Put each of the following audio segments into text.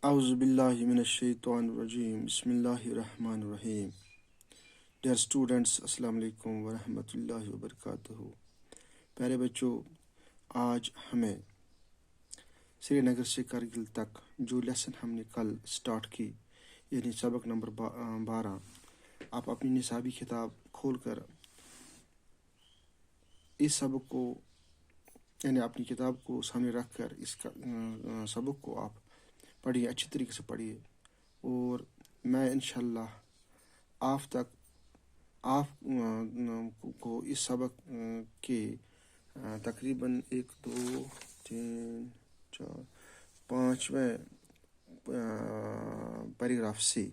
اعوذ باللہ من الشیطان الرجیم بسم اللہ الرحمن الرحیم. ڈیئر اسٹوڈنٹس، السلام علیکم ورحمۃ اللہ وبرکاتہ. پیارے بچوں، آج ہمیں سری نگر سے کرگل تک جو لیسن ہم نے کل سٹارٹ کی، یعنی سبق نمبر 12، آپ اپنی نصابی کتاب کھول کر اس سبق کو، یعنی اپنی کتاب کو سامنے رکھ کر اس کا سبق کو آپ پڑھیے، اچھی طریقے سے پڑھیے، اور میں انشاءاللہ آپ کو اس سبق کے تقریباً 1 2 3 4 5ویں پیراگراف سے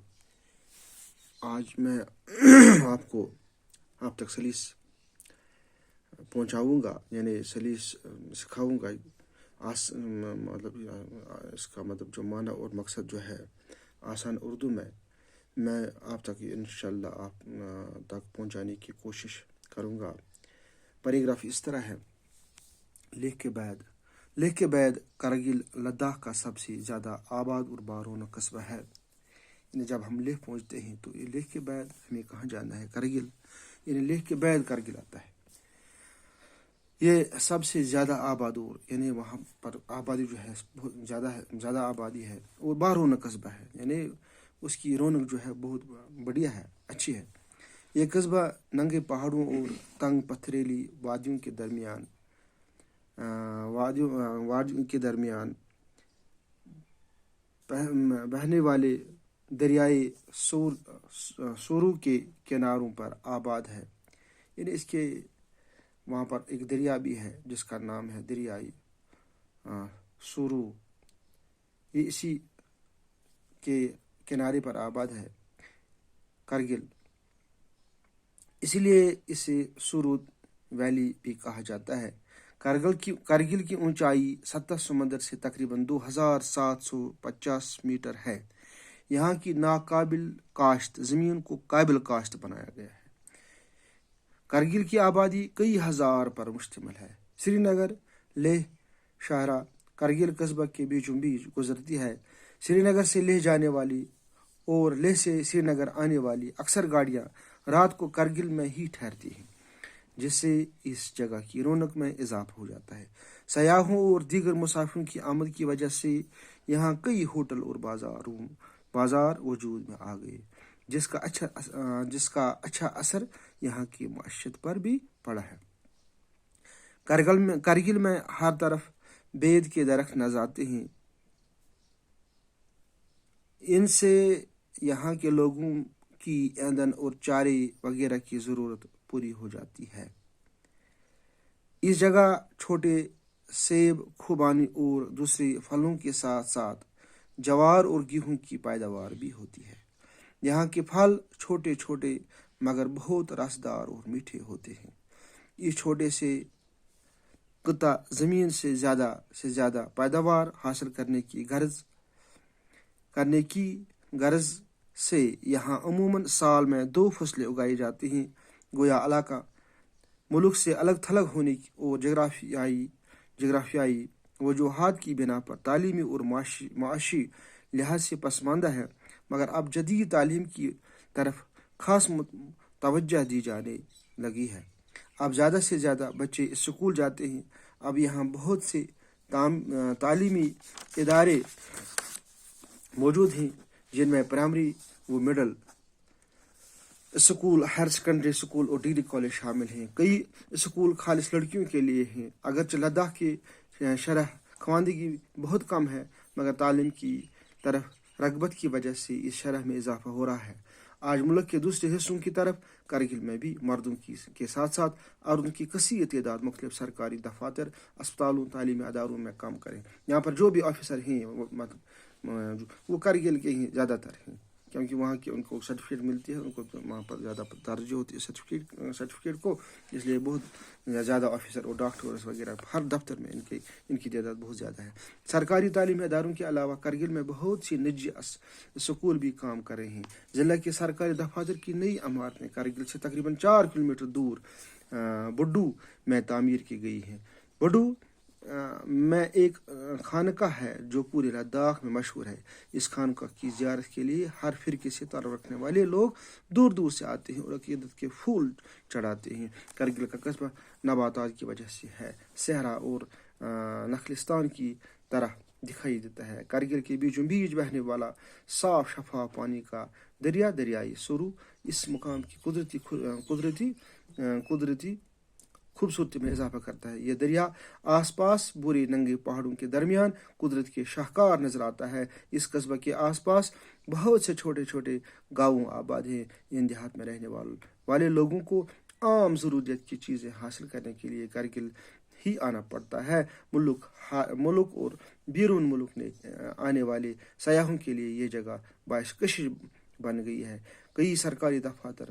آج میں آپ تک سلیس پہنچاؤں گا، یعنی سلیس سکھاؤں گا. مطلب اس کا مطلب جو معنی اور مقصد جو ہے آسان اردو میں آپ تک انشاءاللہ آپ تک پہنچانے کی کوشش کروں گا. پیراگراف اس طرح ہے: لیہ کے بعد کرگل لداخ کا سب سے زیادہ آباد اور بارونق قصبہ ہے. یعنی جب ہم لیہ پہنچتے ہیں تو لیہ کے بعد ہمیں کہاں جانا ہے؟ کرگل. یعنی لیہ کے بعد کرگل آتا ہے. یہ سب سے زیادہ آباد، اور یعنی وہاں پر آبادی جو ہے بہت زیادہ آبادی ہے، اور بارونق قصبہ ہے، یعنی اس کی رونق جو ہے بہت بڑھیا ہے، اچھی ہے. یہ قصبہ ننگے پہاڑوں اور تنگ پتھریلی وادیوں کے درمیان بہنے والے دریائے سورو کے کناروں پر آباد ہے. یعنی اس کے وہاں پر ایک دریا بھی ہے جس کا نام ہے دریائے سورو. یہ اسی کے کنارے پر آباد ہے کرگل، اسی لیے اسے سورو ویلی بھی کہا جاتا ہے. کرگل کی اونچائی سطح سمندر سے تقریباً 2750 میٹر ہے. یہاں کی ناقابل کاشت زمین کو قابل کاشت بنایا گیا ہے. کرگل کی آبادی کئی ہزار پر مشتمل ہے. سری نگر لیہ شاہراہ کرگل قصبہ کے بیچوں بیچ گزرتی ہے. سری نگر سے لیہ جانے والی اور لیہ سے سری نگر آنے والی اکثر گاڑیاں رات کو کرگل میں ہی ٹھہرتی ہیں، جس سے اس جگہ کی رونق میں اضافہ ہو جاتا ہے. سیاحوں اور دیگر مسافروں کی آمد کی وجہ سے یہاں کئی ہوٹل اور بازار وجود میں آ گئے، جس کا اچھا اثر یہاں کی معیشت پر بھی پڑا ہے. کرگل میں ہر طرف بید کے درخت نظر آتے ہیں. ان سے یہاں کے لوگوں کی ایندھن اور چارے وغیرہ کی ضرورت پوری ہو جاتی ہے. اس جگہ چھوٹے سیب، خوبانی اور دوسرے پھلوں کے ساتھ ساتھ جوار اور گیہوں کی پیداوار بھی ہوتی ہے. یہاں کے پھل چھوٹے چھوٹے مگر بہت رسدار اور میٹھے ہوتے ہیں. اس چھوٹے سے قطع زمین سے زیادہ پیداوار حاصل کرنے کی غرض سے یہاں عموماً سال میں 2 فصلیں اگائی جاتی ہیں. گویا علاقہ ملک سے الگ تھلگ ہونے کی اور جغرافیائی وجوہات کی بنا پر تعلیمی اور معاشی لحاظ سے پسماندہ ہے، مگر اب جدید تعلیم کی طرف خاص توجہ دی جانے لگی ہے. اب زیادہ سے زیادہ بچے اسکول جاتے ہیں. اب یہاں بہت سے تعلیمی ادارے موجود ہیں، جن میں پرائمری و middle school, higher secondary school اور ڈگری کالج شامل ہیں. کئی اسکول خالص لڑکیوں کے لیے ہیں. اگرچہ لداخ کی شرح خواندگی بہت کم ہے، مگر تعلیم کی طرف رغبت کی وجہ سے اس شرح میں اضافہ ہو رہا ہے. آج ملک کے دوسرے حصوں کی طرف کرگل میں بھی مردوں کے ساتھ ساتھ عورتوں کی کثیر تعداد مختلف سرکاری دفاتر، اسپتالوں، تعلیمی اداروں میں کام کریں. یہاں پر جو بھی آفیسر ہیں وہ کرگل کے ہی زیادہ تر ہیں، کیونکہ وہاں کی ان کو سرٹیفکیٹ ملتی ہے، ان کو وہاں پر زیادہ ترجیح ہوتی ہے سرٹیفکیٹ کو. اس لیے بہت زیادہ آفیسر اور ڈاکٹرز وغیرہ ہر دفتر میں ان کی تعداد بہت زیادہ ہے. سرکاری تعلیمی اداروں کے علاوہ کرگل میں بہت سی نجی اسکول بھی کام کر رہے ہیں. ضلع کے سرکاری دفاتر کی نئی عمارتیں کرگل سے تقریباً 4 کلومیٹر دور بڈو میں تعمیر کی گئی ہیں. بڈو میں ایک خانقاہ ہے جو پورے لداخ میں مشہور ہے. اس خانقاہ کی زیارت کے لیے ہر فرقے سے تعلق رکھنے والے لوگ دور دور سے آتے ہیں اور عقیدت کے پھول چڑھاتے ہیں. کرگل کا قصبہ نباتات کی وجہ سے ہے صحرا اور نخلستان کی طرح دکھائی دیتا ہے. کرگل کے بیچوں بیچ بہنے والا صاف شفاف پانی کا دریا دریائے سرو اس مقام کی قدرتی خوبصورتی میں اضافہ کرتا ہے. یہ دریا آس پاس بورے ننگے پہاڑوں کے درمیان قدرت کے شاہکار نظر آتا ہے. اس قصبہ کے آس پاس بہت سے چھوٹے چھوٹے گاؤں آباد ہیں. ان دیہات میں رہنے والے لوگوں کو عام ضروریت کی چیزیں حاصل کرنے کے لیے کرگل ہی آنا پڑتا ہے. ملک اور بیرون ملک نے آنے والے سیاحوں کے لیے یہ جگہ باعث کشش بن گئی ہے. کئی سرکاری دفاتر،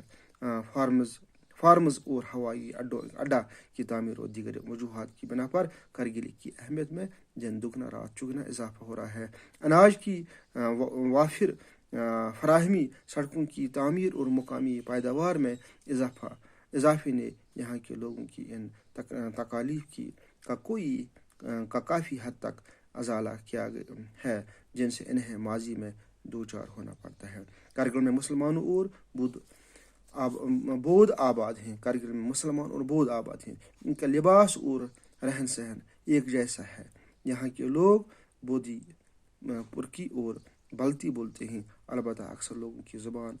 فارمز اور ہوائی اڈا کی تعمیر اور دیگر وجوہات کی بنا پر کرگل کی اہمیت میں دن دگنا رات چگنا اضافہ ہو رہا ہے. اناج کی وافر فراہمی، سڑکوں کی تعمیر اور مقامی پیداوار میں اضافے نے یہاں کے لوگوں کی ان تکالیف کا کافی حد تک ازالہ کیا ہے جن سے انہیں ماضی میں دوچار ہونا پڑتا ہے. کرگل میں مسلمانوں اور بودھ آباد ہیں. کرگل میں مسلمان اور بودھ آباد ہیں. ان کا لباس اور رہن سہن ایک جیسا ہے. یہاں کے لوگ بودھی، پرکی اور بلتی بولتے ہیں. البتہ اکثر لوگوں کی زبان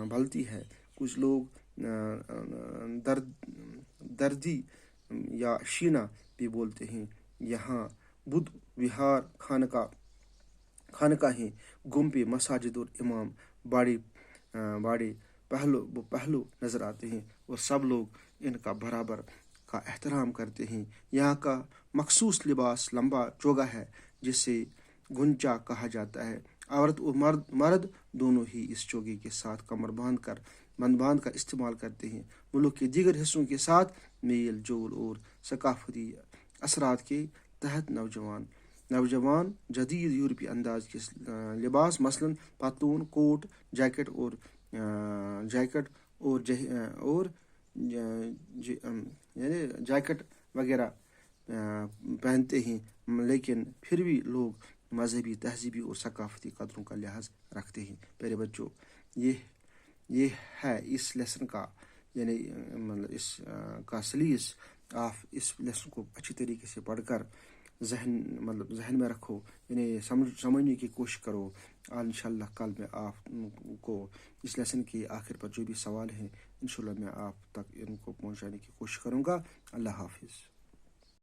بلتی ہے. کچھ لوگ دردی یا شینا بھی بولتے ہیں. یہاں بدھ وہار، خانقاہیں، گنبے، مساجد اور امام باڑے پہلو نظر آتے ہیں اور سب لوگ ان کا برابر کا احترام کرتے ہیں. یہاں کا مخصوص لباس لمبا چوگا ہے جسے گنچا کہا جاتا ہے. عورت اور مرد دونوں ہی اس چوگے کے ساتھ کمر باندھ کر استعمال کرتے ہیں. ملک کے دیگر حصوں کے ساتھ میل جول اور ثقافتی اثرات کے تحت نوجوان جدید یورپی انداز کے لباس مثلاً پتلون، کوٹ، جیکٹ وغیرہ پہنتے ہیں. لیکن پھر بھی لوگ مذہبی، تہذیبی اور ثقافتی قدروں کا لحاظ رکھتے ہیں. پیارے بچوں، یہ ہے اس لیسن کا اس کا سلیس. آپ اس لیسن کو اچھی طریقے سے پڑھ کر ذہن میں رکھو، سمجھنے کی کوشش کرو. انشاءاللہ کل میں آپ کو اس لیسن کے آخر پر جو بھی سوال ہیں انشاءاللہ میں آپ تک ان کو پہنچانے کی کوشش کروں گا. اللہ حافظ.